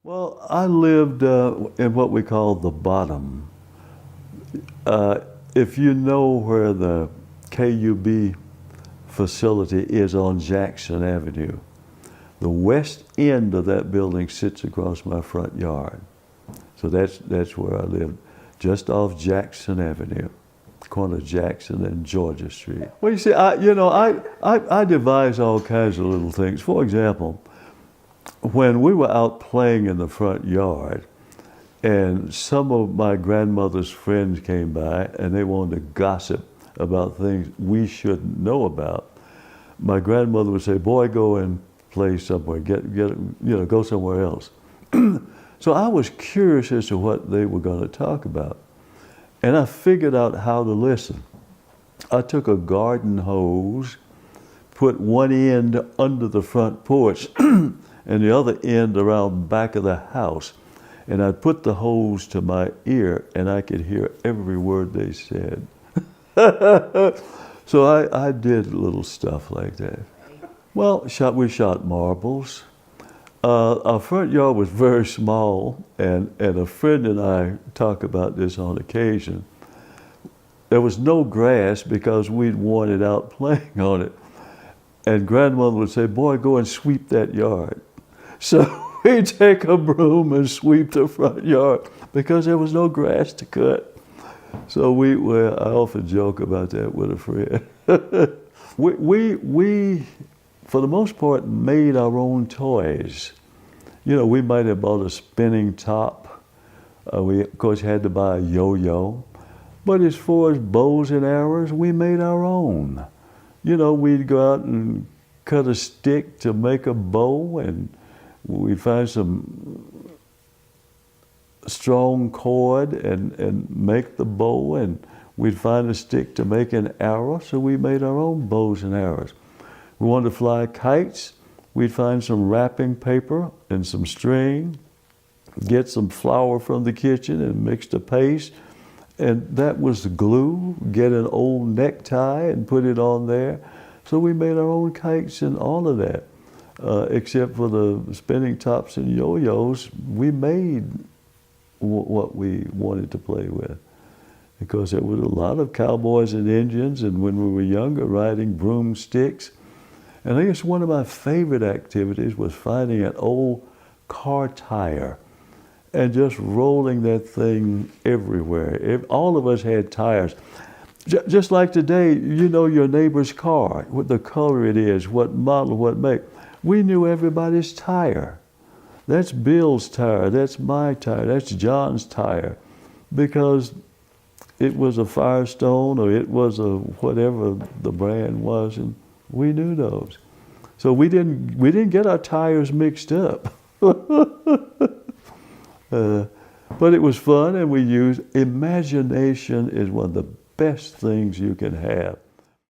Well, I lived in what we call the bottom. If you know where the KUB facility is on Jackson Avenue, the west end of that building sits across my front yard. So that's where I lived, just off Jackson Avenue, corner of Jackson and Georgia Street. Well, you see, I devise all kinds of little things. For example, when we were out playing in the front yard, and some of my grandmother's friends came by and they wanted to gossip about things we shouldn't know about, my grandmother would say, "Boy, go and play somewhere, go somewhere else." So I was curious as to what they were going to talk about. And I figured out how to listen. I took a garden hose, put one end under the front porch and the other end around the back of the house. And I'd put the hose to my ear and I could hear every word they said. So I did little stuff like that. Well, we shot marbles. Our front yard was very small, and a friend and I talk about this on occasion. There was no grass because we'd worn it out playing on it. And grandmother would say, "Boy, go and sweep that yard." So we'd take a broom and sweep the front yard because there was no grass to cut. So I often joke about that with a friend. we, for the most part, made our own toys. You know, we might have bought a spinning top. We, of course, had to buy a yo-yo. But as far as bows and arrows, we made our own. You know, we'd go out and cut a stick to make a bow, and we'd find some strong cord and make the bow, and we'd find a stick to make an arrow, so we made our own bows and arrows. We wanted to fly kites, we'd find some wrapping paper and some string, get some flour from the kitchen and mix the paste, and that was the glue. Get an old necktie and put it on there. So we made our own kites and all of that. Except for the spinning tops and yo-yos, we made what we wanted to play with. Because there was a lot of cowboys and Indians, and when we were younger, riding broomsticks. And I guess one of my favorite activities was finding an old car tire and just rolling that thing everywhere. All of us had tires. Just like today, you know your neighbor's car, what the color it is, what model, what make. We knew everybody's tire. That's Bill's tire, that's my tire, that's John's tire. Because it was a Firestone or it was a whatever the brand was, and we knew those. So we didn't get our tires mixed up. But it was fun, and we used imagination is one of the best things you can have.